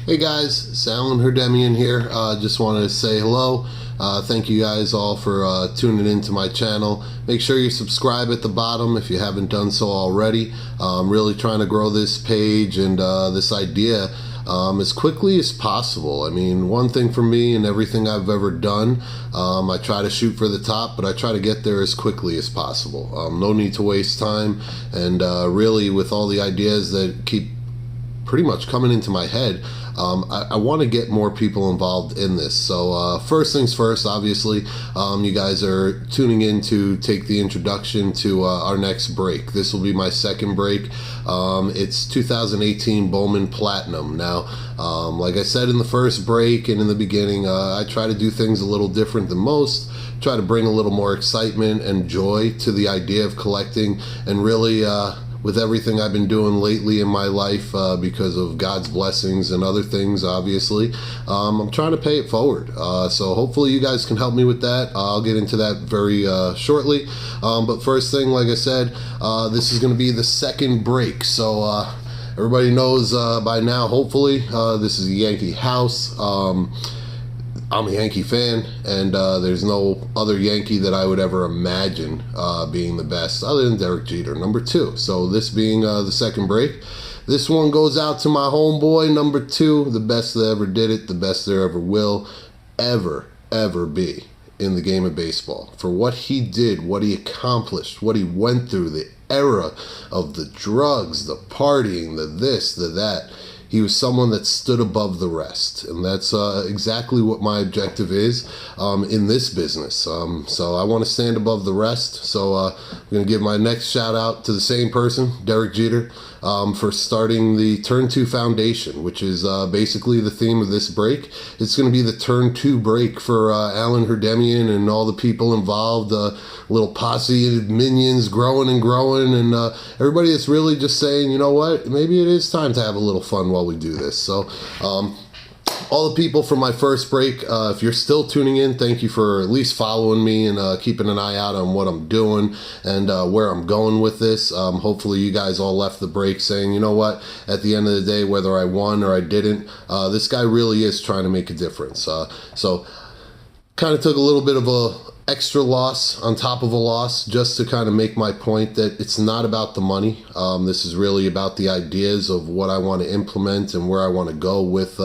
Hey guys, it's Alan Herdemian here. Just wanted to say hello. Thank you guys all for tuning into my channel. Make sure you subscribe at the bottom if you haven't done so already. I'm really trying to grow this page and this idea as quickly as possible. I mean, one thing for me and everything I've ever done, I try to shoot for the top, but I try to get there as quickly as possible. No need to waste time, and really with all the ideas that keep pretty much coming into my head, I want to get more people involved in this. So first things first, obviously, you guys are tuning in to take the introduction to our next break. This will be my second break. It's 2018 Bowman Platinum. Now, like I said in the first break and in the beginning, I try to do things a little different than most. Try to bring a little more excitement and joy to the idea of collecting, and really with everything I've been doing lately in my life, because of God's blessings and other things, obviously, I'm trying to pay it forward. So hopefully you guys can help me with that. I'll get into that very shortly. But first thing, like I said, this is going to be the second break. So everybody knows by now, hopefully, this is a Yankee house. I'm a Yankee fan, and there's no other Yankee that I would ever imagine being the best other than Derek Jeter, number 2. So this being the second break, this one goes out to my homeboy, number 2, the best that ever did it, the best there ever will ever be in the game of baseball. For what he did, what he accomplished, what he went through, the era of the drugs, the partying, the this, the that. He was someone that stood above the rest, and that's exactly what my objective is in this business. So I want to stand above the rest. So I'm going to give my next shout out to the same person, Derek Jeter, for starting the Turn 2 Foundation, which is basically the theme of this break. It's going to be the Turn 2 break for Alan Herdemian and all the people involved, little posse of minions growing and growing, and everybody that's really just saying, you know what, maybe it is time to have a little fun while we do this. So all the people from my first break, if you're still tuning in, thank you for at least following me and keeping an eye out on what I'm doing and where I'm going with this. Hopefully you guys all left the break saying, you know what, at the end of the day, whether I won or I didn't, this guy really is trying to make a difference. So kind of took a little bit of a extra loss on top of a loss just to kind of make my point that it's not about the money. This is really about the ideas of what I want to implement and where I want to go with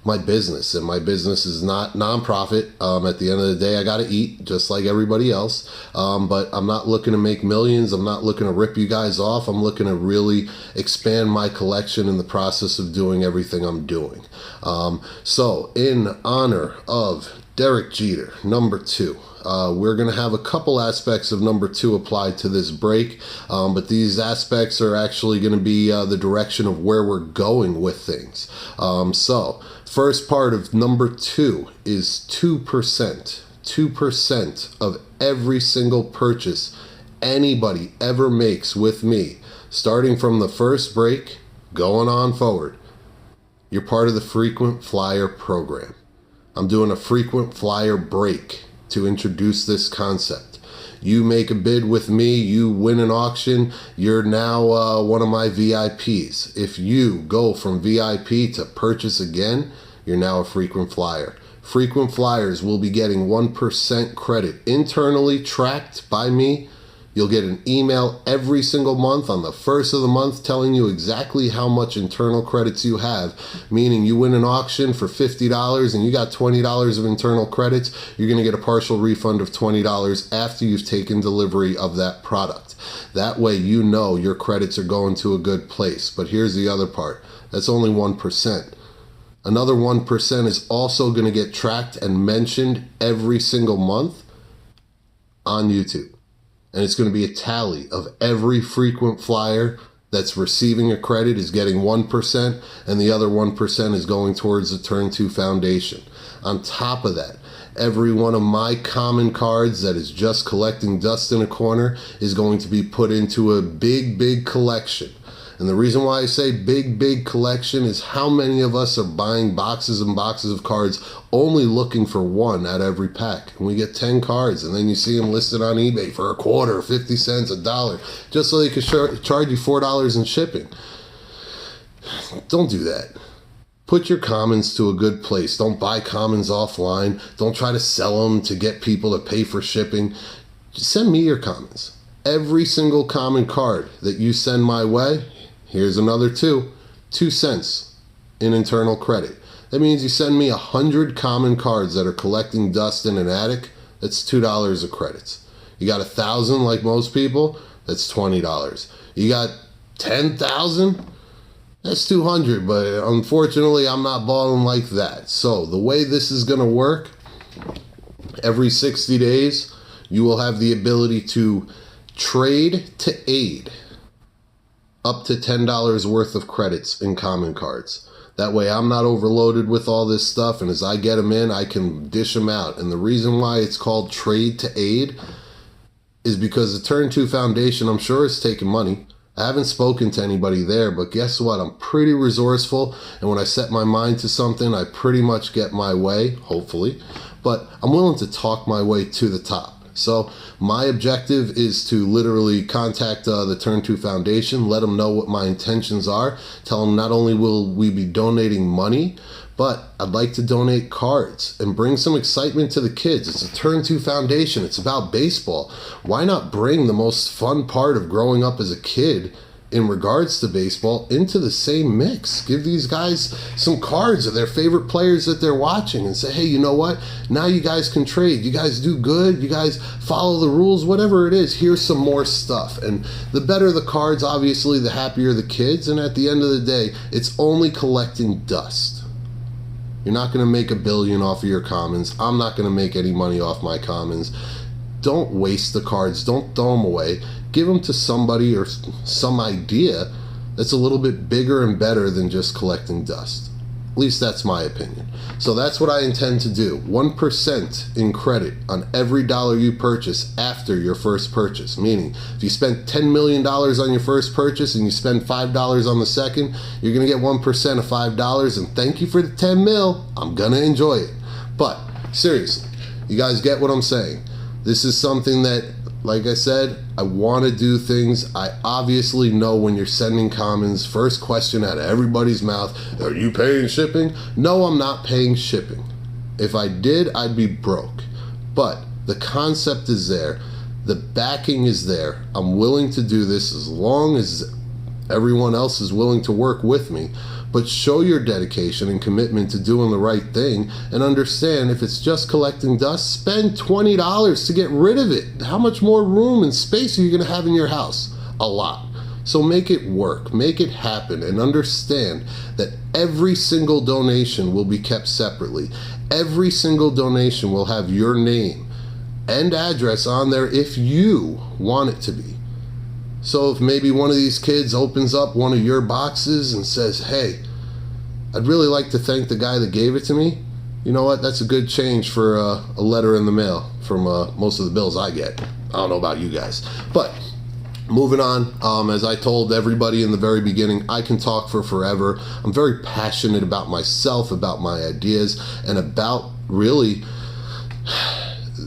my business. And my business is not nonprofit. At the end of the day, I got to eat just like everybody else. But I'm not looking to make millions. I'm not looking to rip you guys off. I'm looking to really expand my collection in the process of doing everything I'm doing. So in honor of Derek Jeter, number 2. We're going to have a couple aspects of number 2 applied to this break, but these aspects are actually going to be the direction of where we're going with things. So, first part of number 2 is 2%. 2% of every single purchase anybody ever makes with me, starting from the first break, going on forward. You're part of the Frequent Flyer program. I'm doing a frequent flyer break to introduce this concept. You make a bid with me, you win an auction, you're now one of my VIPs. If you go from VIP to purchase again, you're now a frequent flyer. Frequent flyers will be getting 1% credit internally tracked by me. You'll get an email every single month on the first of the month telling you exactly how much internal credits you have, meaning you win an auction for $50 and you got $20 of internal credits, you're going to get a partial refund of $20 after you've taken delivery of that product. That way you know your credits are going to a good place. But here's the other part. That's only 1%. Another 1% is also going to get tracked and mentioned every single month on YouTube. And it's going to be a tally of every frequent flyer that's receiving a credit is getting 1%, and the other 1% is going towards the Turn 2 Foundation. On top of that, every one of my common cards that is just collecting dust in a corner is going to be put into a big collection. And the reason why I say big collection is how many of us are buying boxes and boxes of cards only looking for one out of every pack. And we get 10 cards and then you see them listed on eBay for a quarter, 50 cents, $1, just so they could charge you $4 in shipping. Don't do that. Put your commons to a good place. Don't buy commons offline. Don't try to sell them to get people to pay for shipping. Just send me your commons. Every single common card that you send my way, here's another 2 cents in internal credit. That means you send me 100 common cards that are collecting dust in an attic, that's $2 of credits. You got 1,000 like most people, that's $20. You got 10,000, that's 200, but unfortunately I'm not balling like that. So the way this is gonna work, every 60 days, you will have the ability to trade to aid up to $10 worth of credits in common cards. That way I'm not overloaded with all this stuff, and as I get them in, I can dish them out. And the reason why it's called trade to aid is because the Turn 2 Foundation, I'm sure, is taking money. I haven't spoken to anybody there, but guess what? I'm pretty resourceful, and when I set my mind to something, I pretty much get my way, hopefully. But I'm willing to talk my way to the top. So my objective is to literally contact the Turn 2 Foundation, let them know what my intentions are, tell them not only will we be donating money, but I'd like to donate cards and bring some excitement to the kids. It's a Turn 2 Foundation. It's about baseball. Why not bring the most fun part of growing up as a kid in regards to baseball into the same mix? Give these guys some cards of their favorite players that they're watching and say, hey, you know what? Now you guys can trade. You guys do good. You guys follow the rules, whatever it is. Here's some more stuff. And the better the cards, obviously, the happier the kids. And at the end of the day, it's only collecting dust. You're not going to make $1 billion off of your commons. I'm not going to make any money off my commons. Don't waste the cards. Don't throw them away. Give them to somebody or some idea that's a little bit bigger and better than just collecting dust. At least that's my opinion. So that's what I intend to do. 1% in credit on every dollar you purchase after your first purchase. Meaning, if you spent $10 million on your first purchase and you spend $5 on the second, you're going to get 1% of $5, and thank you for the 10 mil. I'm going to enjoy it. But seriously, you guys get what I'm saying. This is something that, like I said, I want to do things. I obviously know when you're sending commons, first question out of everybody's mouth, are you paying shipping? No, I'm not paying shipping. If I did, I'd be broke. But the concept is there. The backing is there. I'm willing to do this as long as everyone else is willing to work with me. But show your dedication and commitment to doing the right thing, and understand if it's just collecting dust, spend $20 to get rid of it. How much more room and space are you going to have in your house? A lot. So make it work, make it happen, and understand that every single donation will be kept separately. Every single donation will have your name and address on there if you want it to be. So if maybe one of these kids opens up one of your boxes and says, hey, I'd really like to thank the guy that gave it to me, you know what, that's a good change for a letter in the mail from most of the bills I get. I don't know about you guys. But moving on, as I told everybody in the very beginning, I can talk for forever. I'm very passionate about myself, about my ideas, and about really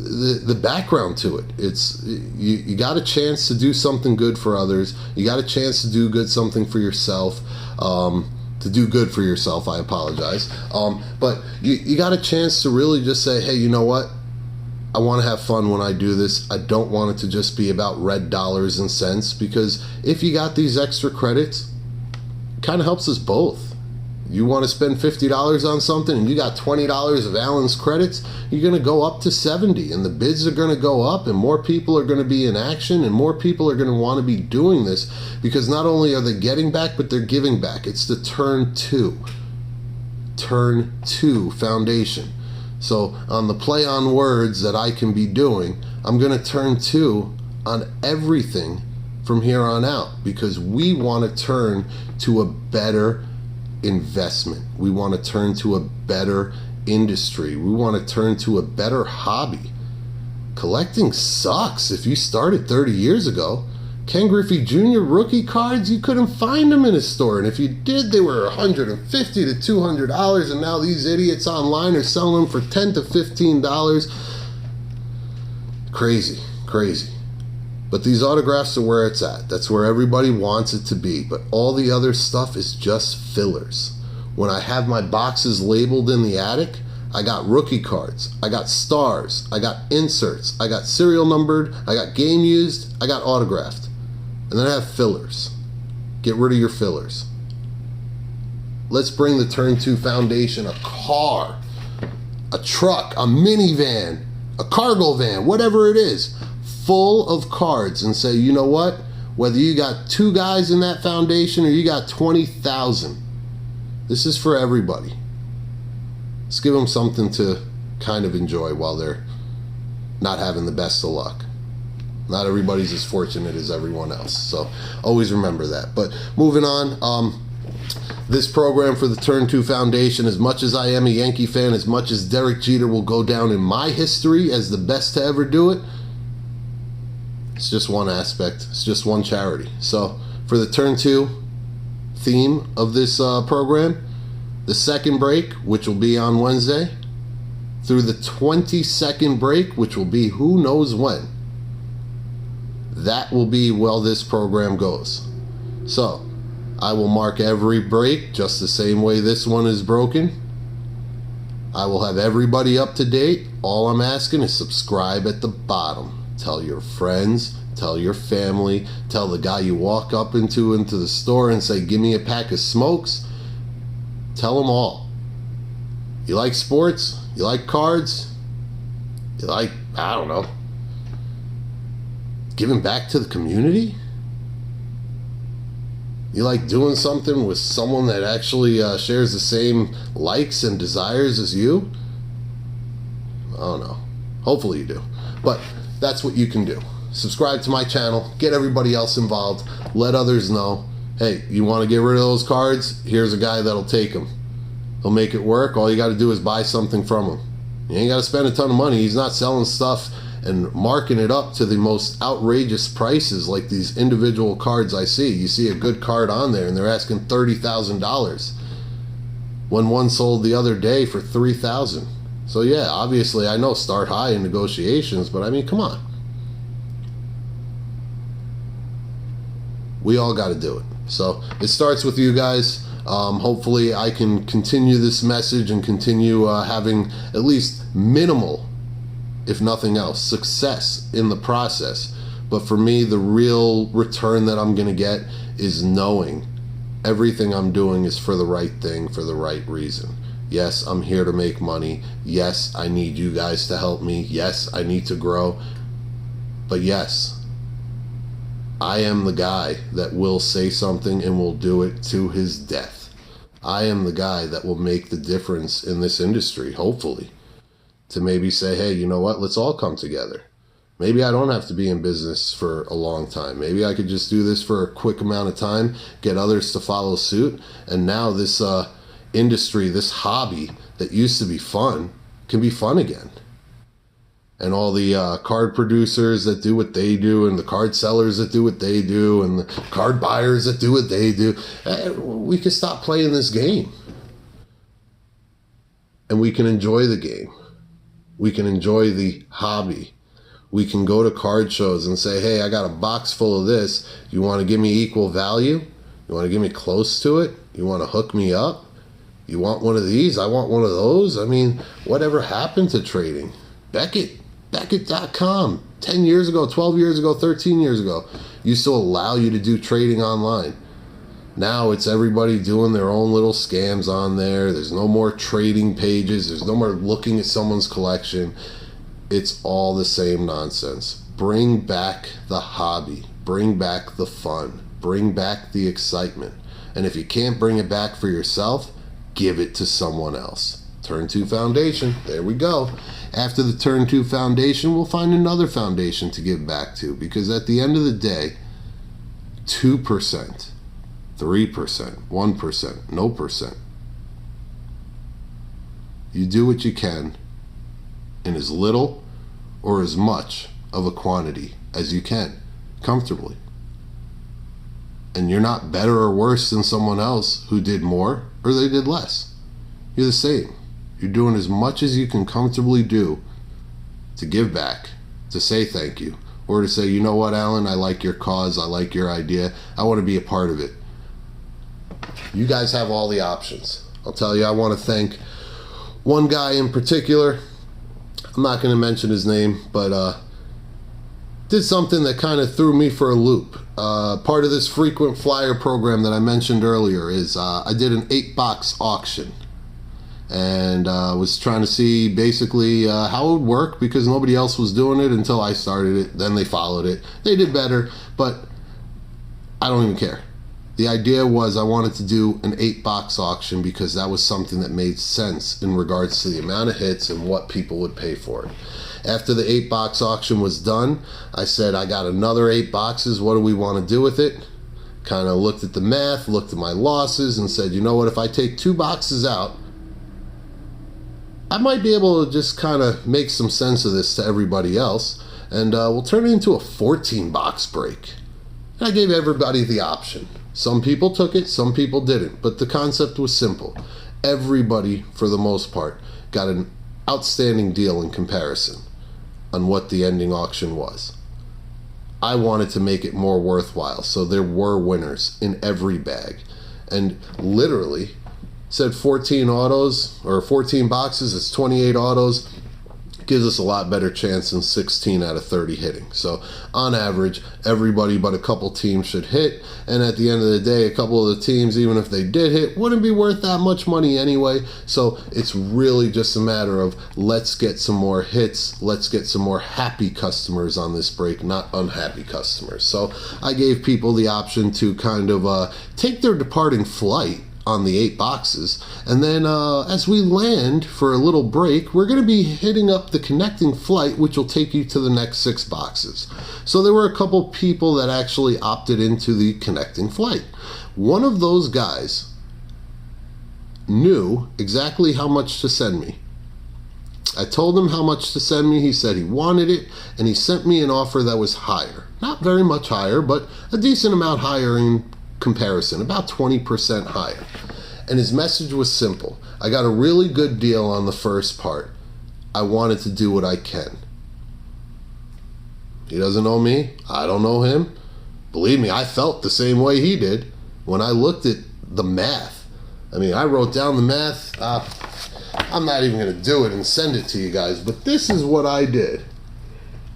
the background to it. It's you got a chance to do something good for others. You got a chance to do something for yourself. To do good for yourself, I apologize. But you got a chance to really just say, hey, you know what? I want to have fun when I do this. I don't want it to just be about red dollars and cents, because if you got these extra credits, it kind of helps us both. You want to spend $50 on something and you got $20 of Alan's credits, you're going to go up to 70, and the bids are going to go up, and more people are going to be in action, and more people are going to want to be doing this, because not only are they getting back, but they're giving back. It's the Turn 2 Foundation. So on the play on words that I can be doing, I'm going to turn 2 on everything from here on out, because we want to turn to a better investment. We want to turn to a better industry. We want to turn to a better hobby. Collecting sucks. If you started 30 years ago, Ken Griffey Jr. rookie cards, you couldn't find them in a store, and if you did, they were $150 to $200, and now these idiots online are selling them for $10 to $15. Crazy. But these autographs are where it's at. That's where everybody wants it to be. But all the other stuff is just fillers. When I have my boxes labeled in the attic, I got rookie cards, I got stars, I got inserts, I got serial numbered, I got game used, I got autographed. And then I have fillers. Get rid of your fillers. Let's bring the Turn 2 Foundation a car, a truck, a minivan, a cargo van, whatever it is, full of cards, and say, you know what? Whether you got 2 guys in that foundation or you got 20,000, this is for everybody. Let's give them something to kind of enjoy while they're not having the best of luck. Not everybody's as fortunate as everyone else, so always remember that. But moving on, this program for the Turn 2 Foundation, as much as I am a Yankee fan, as much as Derek Jeter will go down in my history as the best to ever do it, it's just one aspect. It's just one charity. So for the Turn 2 theme of this program, the second break, which will be on Wednesday, through the 22nd break, which will be who knows when, that will be while this program goes. So I will mark every break just the same way this one is broken. I will have everybody up to date. All I'm asking is subscribe at the bottom. Tell your friends, tell your family, tell the guy you walk up into the store and say, give me a pack of smokes. Tell them all. You like sports? You like cards? You like, I don't know, giving back to the community? You like doing something with someone that actually shares the same likes and desires as you? I don't know. Hopefully you do. But that's what you can do. Subscribe to my channel. Get everybody else involved. Let others know. Hey, you want to get rid of those cards? Here's a guy that'll take them. He'll make it work. All you got to do is buy something from him. You ain't got to spend a ton of money. He's not selling stuff and marking it up to the most outrageous prices like these individual cards I see. You see a good card on there and they're asking $30,000 when one sold the other day for $3,000. So yeah, obviously I know start high in negotiations, but I mean, come on. We all got to do it. So it starts with you guys. Hopefully I can continue this message and continue having at least minimal, if nothing else, success in the process. But for me, the real return that I'm going to get is knowing everything I'm doing is for the right thing, for the right reason. Yes, I'm here to make money. Yes, I need you guys to help me. Yes, I need to grow. But yes, I am the guy that will say something and will do it to his death. I am the guy that will make the difference in this industry, hopefully. To maybe say, hey, you know what? Let's all come together. Maybe I don't have to be in business for a long time. Maybe I could just do this for a quick amount of time, get others to follow suit. And now this industry, this hobby that used to be fun, can be fun again. And all the card producers that do what they do, and the card sellers that do what they do, and the card buyers that do what they do, we can stop playing this game. And we can enjoy the game. We can enjoy the hobby. We can go to card shows and say, hey, I got a box full of this. You want to give me equal value? You want to give me close to it? You want to hook me up? You want one of these? I want one of those. I mean, whatever happened to trading? Beckett.com 10 years ago, 12 years ago, 13 years ago used to allow you to do trading online. Now it's everybody doing their own little scams on there. There's no more trading pages. There's no more looking at someone's collection. It's all the same nonsense. Bring back the hobby. Bring back the fun. Bring back the excitement. And if you can't bring it back for yourself, give it to someone else. Turn 2 Foundation. There we go. After the Turn 2 Foundation, we'll find another foundation to give back to, because at the end of the day, 2%, 3%, 1%, no percent. You do what you can in as little or as much of a quantity as you can, comfortably. And you're not better or worse than someone else who did more or they did less. You're the same. You're doing as much as you can comfortably do to give back, to say thank you, or to say, you know what, Alan, I like your cause, I like your idea, I want to be a part of it. You guys have all the options. I'll tell you, I want to thank one guy in particular. I'm not going to mention his name, but did something that kind of threw me for a loop. Part of this frequent flyer program that I mentioned earlier is I did an 8-box auction, and was trying to see basically how it would work, because nobody else was doing it until I started it. Then they followed it. They did better, but I don't even care. The idea was I wanted to do an 8-box auction because that was something that made sense in regards to the amount of hits and what people would pay for it. After the 8-box auction was done, I said, I got another 8 boxes. What do we want to do with it? Kind of looked at the math, looked at my losses, and said, you know what, if I take 2 boxes out, I might be able to just kind of make some sense of this to everybody else, and we'll turn it into a 14-box break. And I gave everybody the option. Some people took it, some people didn't, but the concept was simple. Everybody, for the most part, got an outstanding deal in comparison on what the ending auction was. I wanted to make it more worthwhile, so there were winners in every bag. And literally said 14 autos, or 14 boxes, it's 28 autos. Gives us a lot better chance than 16 out of 30 hitting. So on average, everybody but a couple teams should hit, and at the end of the day, a couple of the teams, even if they did hit, wouldn't be worth that much money anyway. So it's really just a matter of, let's get some more hits, let's get some more happy customers on this break, not unhappy customers. So I gave people the option to kind of take their departing flight on the 8 boxes, and then as we land for a little break, we're going to be hitting up the connecting flight, which will take you to the next 6 boxes. So there were a couple people that actually opted into the connecting flight. One of those guys knew exactly how much to send me. I told him how much to send me. He said he wanted it, and he sent me an offer that was higher. Not very much higher, but a decent amount higher in comparison, about 20% higher. And his message was simple. I got a really good deal on the first part. I wanted to do what I can. He doesn't know me. I don't know him. Believe me, I felt the same way he did when I looked at the math. I mean, I wrote down the math. I'm not even going to do it and send it to you guys, but this is what I did.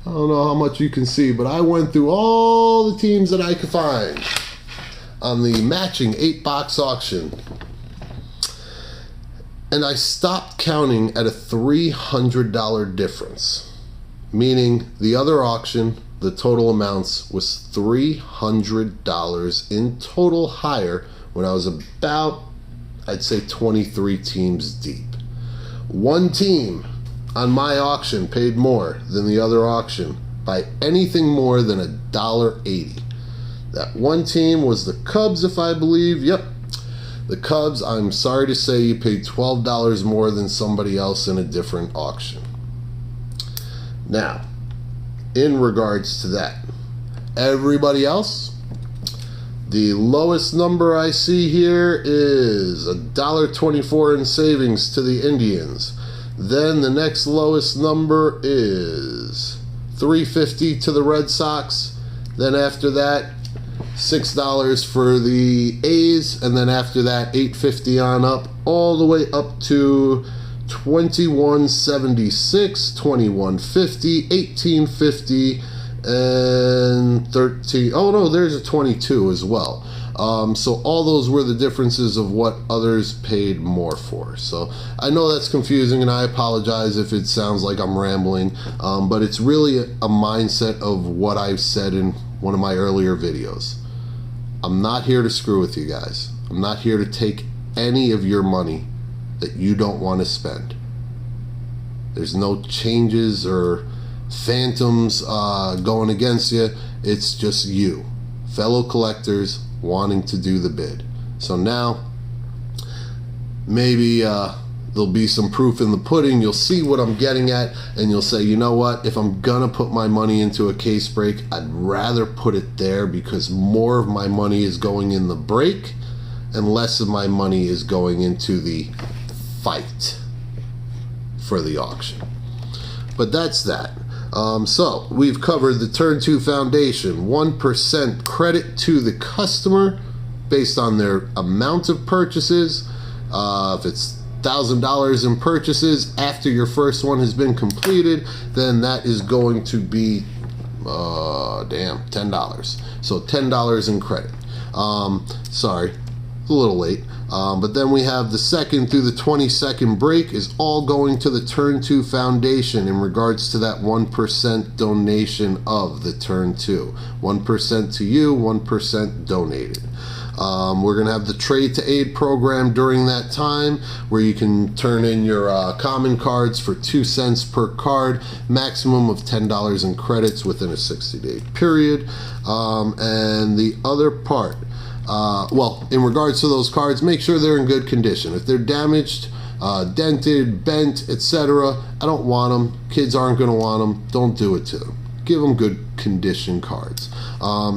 I don't know how much you can see, but I went through all the teams that I could find on the matching 8-box auction, and I stopped counting at a $300 difference, meaning the other auction, the total amounts was $300 in total higher when I was about, I'd say, 23 teams deep. One team on my auction paid more than the other auction by anything more than $1.80. That one team was the Cubs, if I believe. Yep, the Cubs. I'm sorry to say you paid $12 more than somebody else in a different auction. Now, in regards to that, everybody else, the lowest number I see here is $1.24 in savings to the Indians. Then the next lowest number is $3.50 to the Red Sox. Then after that, $6 for the A's, and then after that, $8.50 on up, all the way up to $21.76, $21.50, $18.50, and $13. Oh no, there's a $22 as well. So all those were the differences of what others paid more for. So I know that's confusing, and I apologize if it sounds like I'm rambling, but it's really a mindset of what I've said in one of my earlier videos. I'm not here to screw with you guys. I'm not here to take any of your money that you don't want to spend. There's no changes or phantoms going against you. It's just you, fellow collectors, wanting to do the bid. So now, maybe there'll be some proof in the pudding. You'll see what I'm getting at, and you'll say, you know what, if I'm gonna put my money into a case break, I'd rather put it there, because more of my money is going in the break and less of my money is going into the fight for the auction. But that's that. So we've covered the Turn 2 Foundation, 1% credit to the customer based on their amount of purchases. If it's $1,000 in purchases after your first one has been completed, then that is going to be $10. So $10 in credit. Sorry, a little late. But then we have the 2nd through the 22nd break is all going to the Turn 2 Foundation in regards to that 1% donation of the Turn 2. 1% to you, 1% donated. We're going to have the Trade to Aid program during that time where you can turn in your common cards for 2 cents per card, maximum of $10 in credits within a 60-day period. And the other part, well, in regards to those cards, make sure they're in good condition. If they're damaged, dented, bent, etc., I don't want them. Kids aren't going to want them. Don't do it to them. Give them good condition cards.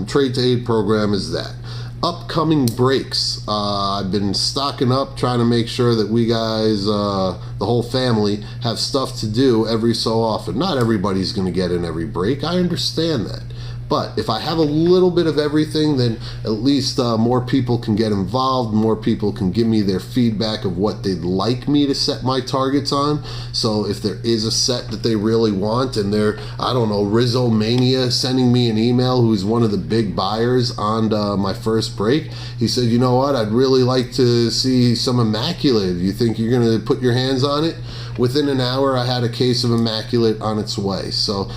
Trade to Aid program is that. Upcoming breaks. I've been stocking up, trying to make sure that we guys, the whole family, have stuff to do every so often. Not everybody's going to get in every break. I understand that. But if I have a little bit of everything, then at least more people can get involved, more people can give me their feedback of what they'd like me to set my targets on. So if there is a set that they really want and they're, I don't know, Rizzo Mania sending me an email, who's one of the big buyers on my first break, he said, you know what, I'd really like to see some Immaculate. You think you're going to put your hands on it? Within an hour, I had a case of Immaculate on its way. So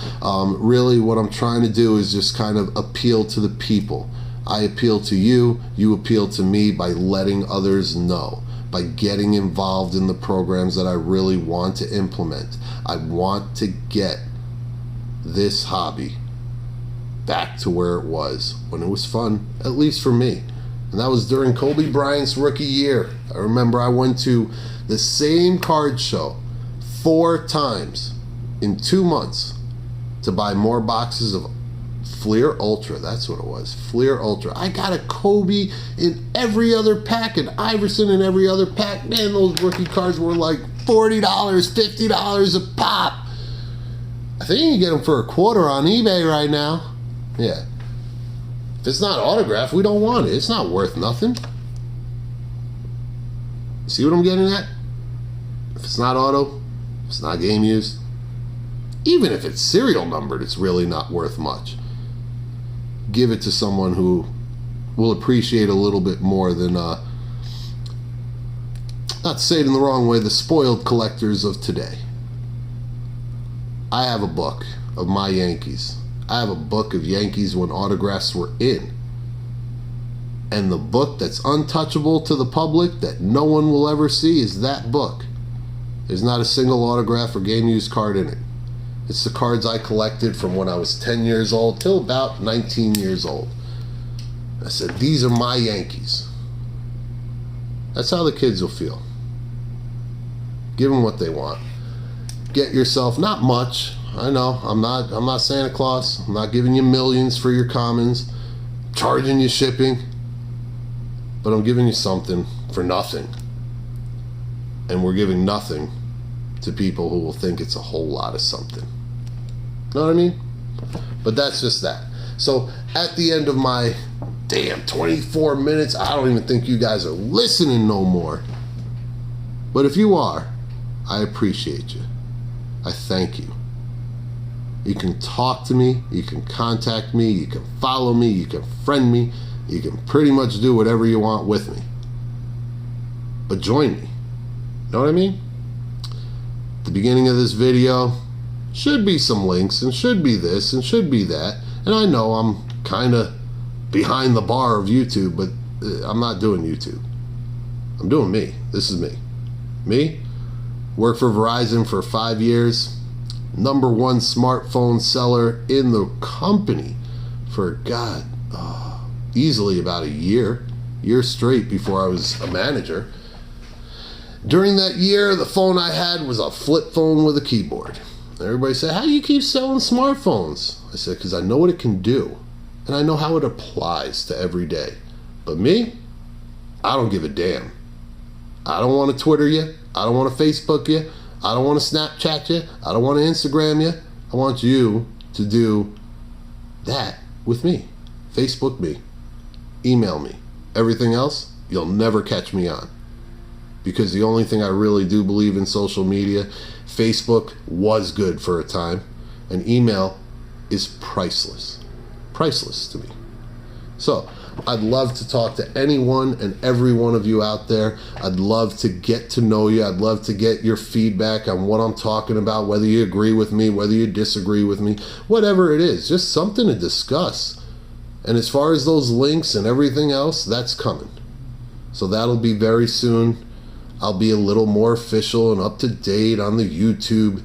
really what I'm trying to do is just kind of appeal to the people. I appeal to you, you appeal to me by letting others know, by getting involved in the programs that I really want to implement. I want to get this hobby back to where it was when it was fun, at least for me. And that was during Kobe Bryant's rookie year. I remember I went to the same card show 4 times in 2 months to buy more boxes of Fleer Ultra. That's what it was, Fleer Ultra. I got a Kobe in every other pack and Iverson in every other pack. Man, those rookie cards were like $40, $50 a pop. I think you can get them for $25 on eBay right now. Yeah. If it's not autographed, we don't want it. It's not worth nothing. See what I'm getting at? If it's not auto, if it's not game used, even if it's serial numbered, it's really not worth much. Give it to someone who will appreciate a little bit more than, not to say it in the wrong way, the spoiled collectors of today. I have a book of my Yankees. I have a book of Yankees when autographs were in. And the book that's untouchable to the public that no one will ever see is that book. There's not a single autograph or game used card in it. It's the cards I collected from when I was 10 years old till about 19 years old. I said, these are my Yankees. That's how the kids will feel. Give them what they want. Get yourself, not much. I know, I'm not Santa Claus. I'm not giving you millions for your commons, charging you shipping. But I'm giving you something for nothing. And we're giving nothing to people who will think it's a whole lot of something. Know what I mean? But that's just that. So at the end of my damn 24 minutes, I don't even think you guys are listening no more. But if you are, I appreciate you. I thank you. You can talk to me, you can contact me, you can follow me, you can friend me, you can pretty much do whatever you want with me. But join me. Know what I mean? At the beginning of this video should be some links and should be this and should be that. And I know I'm kind of behind the bar of YouTube, but I'm not doing YouTube. I'm doing me. This is me. Me, worked for Verizon for 5 years. #1 smartphone seller in the company for, easily about a year straight before I was a manager. During that year, the phone I had was a flip phone with a keyboard. Everybody said, how do you keep selling smartphones? I said, because I know what it can do, and I know how it applies to every day. But me, I don't give a damn. I don't want to Twitter you. I don't want to Facebook you. I don't want to Snapchat you. I don't want to Instagram you. I want you to do that with me. Facebook me. Email me. Everything else, you'll never catch me on. because the only thing I really do believe in social media, Facebook was good for a time, and email is priceless. Priceless to me. So I'd love to talk to anyone and every one of you out there. I'd love to get to know you. I'd love to get your feedback on what I'm talking about, whether you agree with me, whether you disagree with me, whatever it is, just something to discuss. And as far as those links and everything else, that's coming. So that'll be very soon. I'll be a little more official and up to date on the YouTube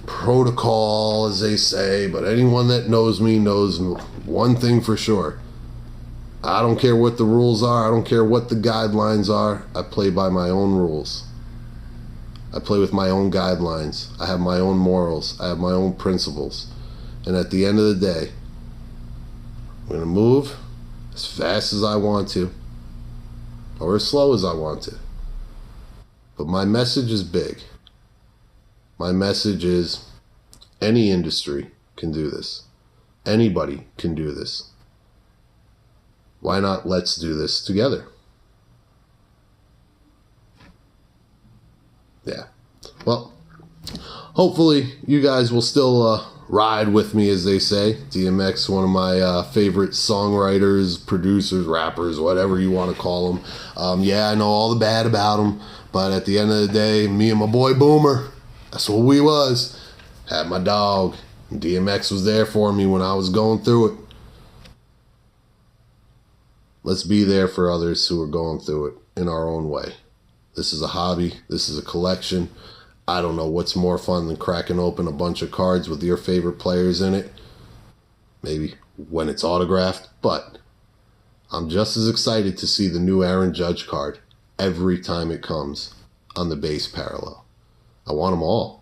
protocol, as they say. But anyone that knows me knows one thing for sure. I don't care what the rules are. I don't care what the guidelines are. I play by my own rules. I play with my own guidelines. I have my own morals. I have my own principles. And at the end of the day, I'm going to move as fast as I want to, or as slow as I want to. But my message is big. My message is any industry can do this. Anybody can do this. Why not let's do this together? Yeah. Well, hopefully you guys will still ride with me, as they say. DMX, one of my favorite songwriters, producers, rappers, whatever you want to call them. Yeah, I know all the bad about him, but at the end of the day, me and my boy Boomer, that's what we was. Had my dog. DMX was there for me when I was going through it. Let's be there for others who are going through it in our own way. This is a hobby. This is a collection. I don't know what's more fun than cracking open a bunch of cards with your favorite players in it. Maybe when it's autographed. But I'm just as excited to see the new Aaron Judge card every time it comes on the base parallel. I want them all.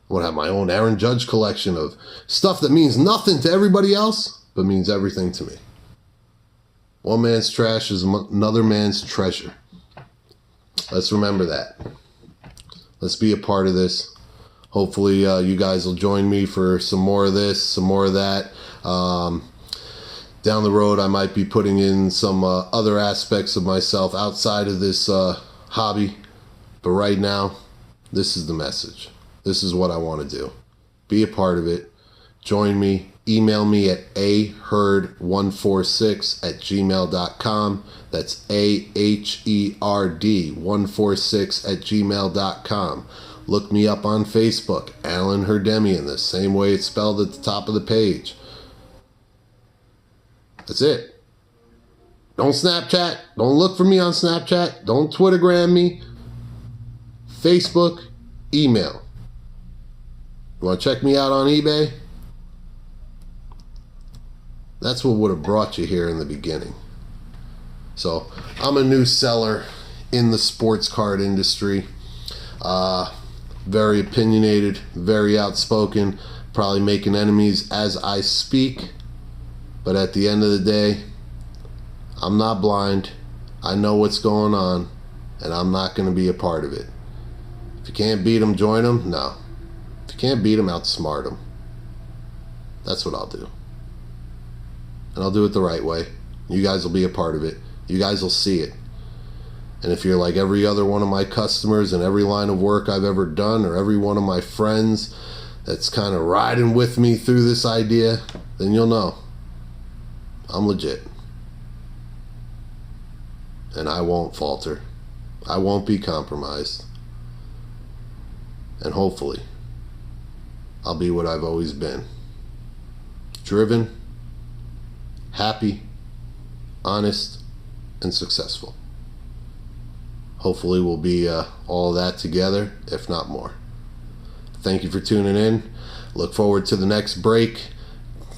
I want to have my own Aaron Judge collection of stuff that means nothing to everybody else, but means everything to me. One man's trash is another man's treasure. Let's remember that. Let's be a part of this. Hopefully you guys will join me for some more of this, some more of that. Down the road, I might be putting in some other aspects of myself outside of this hobby. But right now, this is the message. This is what I want to do. Be a part of it. Join me. Email me at aherd146@gmail.com. That's AHERD146@gmail.com. Look me up on Facebook, Alan Herdemian, the same way it's spelled at the top of the page. That's it. Don't Snapchat. Don't look for me on Snapchat. Don't Twittergram me. Facebook, email. You want to check me out on eBay? That's what would have brought you here in the beginning. So I'm a new seller in the sports card industry. Very opinionated, very outspoken, probably making enemies as I speak. But at the end of the day, I'm not blind. I know what's going on, and I'm not going to be a part of it. If you can't beat them, join them? No. If you can't beat them, outsmart them. That's what I'll do. And I'll do it the right way. You guys will be a part of it. You guys will see it. And if you're like every other one of my customers and every line of work I've ever done, or every one of my friends that's kind of riding with me through this idea, then you'll know I'm legit. And I won't falter. I won't be compromised. And hopefully, I'll be what I've always been. Driven, happy, honest, and successful. Hopefully we'll be all that together, if not more. Thank you for tuning in. Look forward to the next break.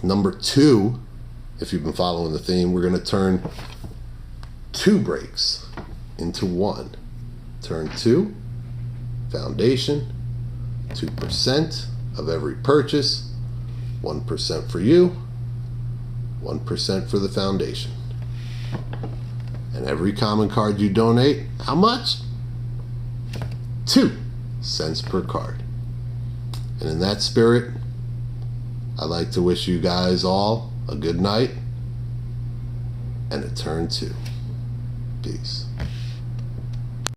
Number 2, if you've been following the theme, we're going to turn 2 breaks into 1. Turn 2, foundation, 2% of every purchase, 1% for you, 1% for the foundation. And every common card you donate, how much? 2 cents per card. And in that spirit, I'd like to wish you guys all a good night and a turn 2. Peace.